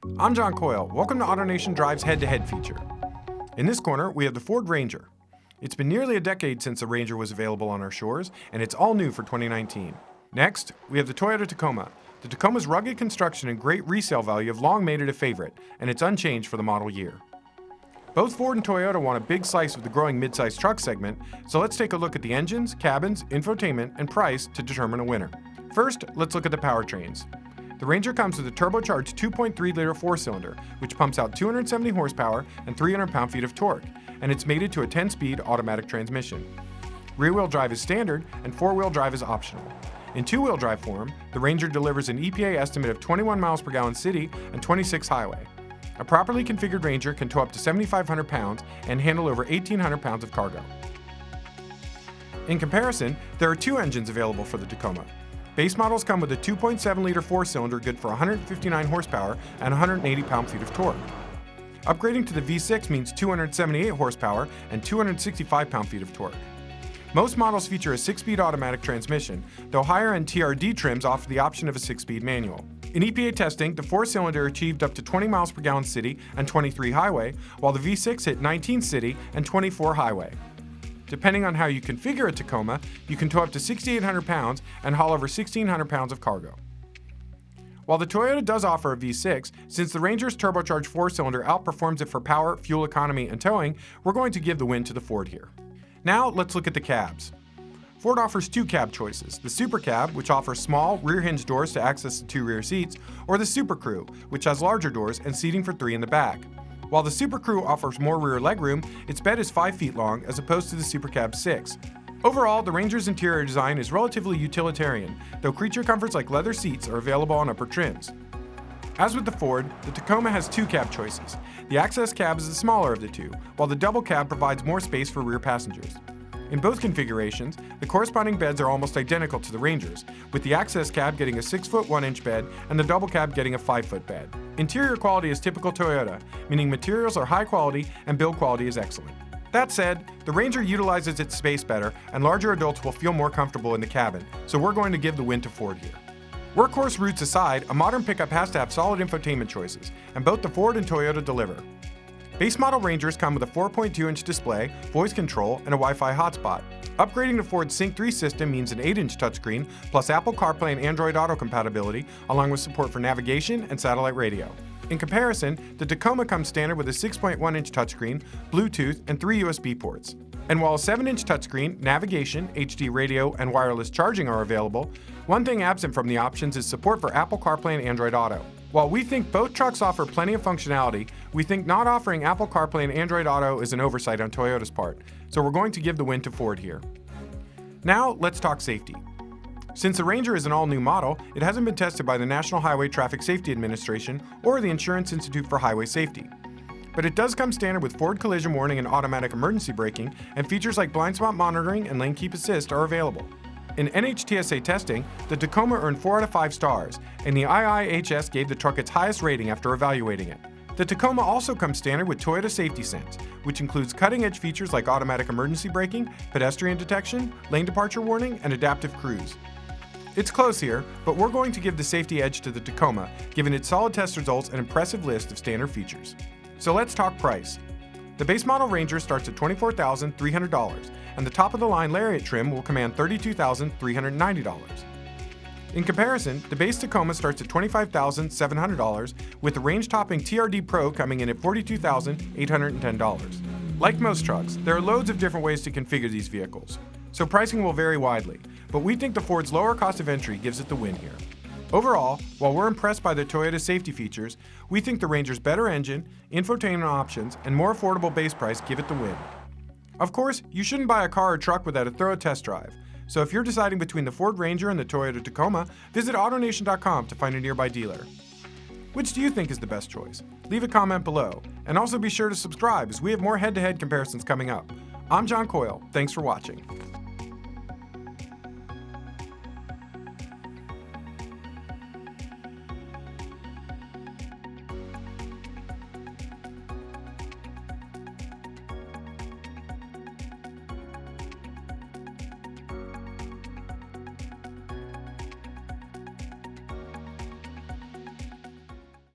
I'm John Coyle. Welcome to AutoNation Drive's head-to-head feature. In this corner, we have the Ford Ranger. It's been nearly a decade since the Ranger was available on our shores, and it's all new for 2019. Next, we have the Toyota Tacoma. The Tacoma's rugged construction and great resale value have long made it a favorite, and it's unchanged for the model year. Both Ford and Toyota want a big slice of the growing midsize truck segment, so let's take a look at the engines, cabins, infotainment, and price to determine a winner. First, let's look at the powertrains. The Ranger comes with a turbocharged 2.3-liter four-cylinder, which pumps out 270 horsepower and 300 pound-feet of torque, and it's mated to a 10-speed automatic transmission. Rear-wheel drive is standard, and four-wheel drive is optional. In two-wheel drive form, the Ranger delivers an EPA estimate of 21 miles per gallon city and 26 highway. A properly configured Ranger can tow up to 7,500 pounds and handle over 1,800 pounds of cargo. In comparison, there are two engines available for the Tacoma. Base models come with a 2.7-liter four-cylinder good for 159 horsepower and 180 pound-feet of torque. Upgrading to the V6 means 278 horsepower and 265 pound-feet of torque. Most models feature a 6-speed automatic transmission, though higher-end TRD trims offer the option of a 6-speed manual. In EPA testing, the four-cylinder achieved up to 20 miles per gallon city and 23 highway, while the V6 hit 19 city and 24 highway. Depending on how you configure a Tacoma, you can tow up to 6,800 pounds and haul over 1,600 pounds of cargo. While the Toyota does offer a V6, since the Ranger's turbocharged four-cylinder outperforms it for power, fuel economy, and towing, we're going to give the win to the Ford here. Now, let's look at the cabs. Ford offers two cab choices, the Super Cab, which offers small, rear-hinged doors to access the two rear seats, or the Super Crew, which has larger doors and seating for three in the back. While the Super Crew offers more rear legroom, its bed is 5 feet long as opposed to the Super Cab's 6. Overall, the Ranger's interior design is relatively utilitarian, though creature comforts like leather seats are available on upper trims. As with the Ford, the Tacoma has two cab choices. The Access Cab is the smaller of the two, while the Double Cab provides more space for rear passengers. In both configurations, the corresponding beds are almost identical to the Ranger's, with the Access Cab getting a 6-foot 1-inch bed and the Double Cab getting a 5-foot bed. Interior quality is typical Toyota, meaning materials are high quality and build quality is excellent. That said, the Ranger utilizes its space better and larger adults will feel more comfortable in the cabin, so we're going to give the win to Ford here. Workhorse roots aside, a modern pickup has to have solid infotainment choices, and both the Ford and Toyota deliver. Base model Rangers come with a 4.2-inch display, voice control, and a Wi-Fi hotspot. Upgrading to Ford's Sync 3 system means an 8-inch touchscreen, plus Apple CarPlay and Android Auto compatibility, along with support for navigation and satellite radio. In comparison, the Tacoma comes standard with a 6.1-inch touchscreen, Bluetooth, and 3 USB ports. And while a 7-inch touchscreen, navigation, HD radio, and wireless charging are available, one thing absent from the options is support for Apple CarPlay and Android Auto. While we think both trucks offer plenty of functionality, we think not offering Apple CarPlay and Android Auto is an oversight on Toyota's part, so we're going to give the win to Ford here. Now, let's talk safety. Since the Ranger is an all-new model, it hasn't been tested by the National Highway Traffic Safety Administration or the Insurance Institute for Highway Safety. But it does come standard with Ford collision warning and automatic emergency braking, and features like blind spot monitoring and lane keep assist are available. In NHTSA testing, the Tacoma earned 4 out of 5 stars, and the IIHS gave the truck its highest rating after evaluating it. The Tacoma also comes standard with Toyota Safety Sense, which includes cutting-edge features like automatic emergency braking, pedestrian detection, lane departure warning, and adaptive cruise. It's close here, but we're going to give the safety edge to the Tacoma, given its solid test results and impressive list of standard features. So let's talk price. The base model Ranger starts at $24,300, and the top-of-the-line Lariat trim will command $32,390. In comparison, the base Tacoma starts at $25,700, with the range-topping TRD Pro coming in at $42,810. Like most trucks, there are loads of different ways to configure these vehicles, so pricing will vary widely, but we think the Ford's lower cost of entry gives it the win here. Overall, while we're impressed by the Toyota safety features, we think the Ranger's better engine, infotainment options, and more affordable base price give it the win. Of course, you shouldn't buy a car or truck without a thorough test drive, so if you're deciding between the Ford Ranger and the Toyota Tacoma, visit AutoNation.com to find a nearby dealer. Which do you think is the best choice? Leave a comment below, and also be sure to subscribe as we have more head-to-head comparisons coming up. I'm John Coyle, thanks for watching.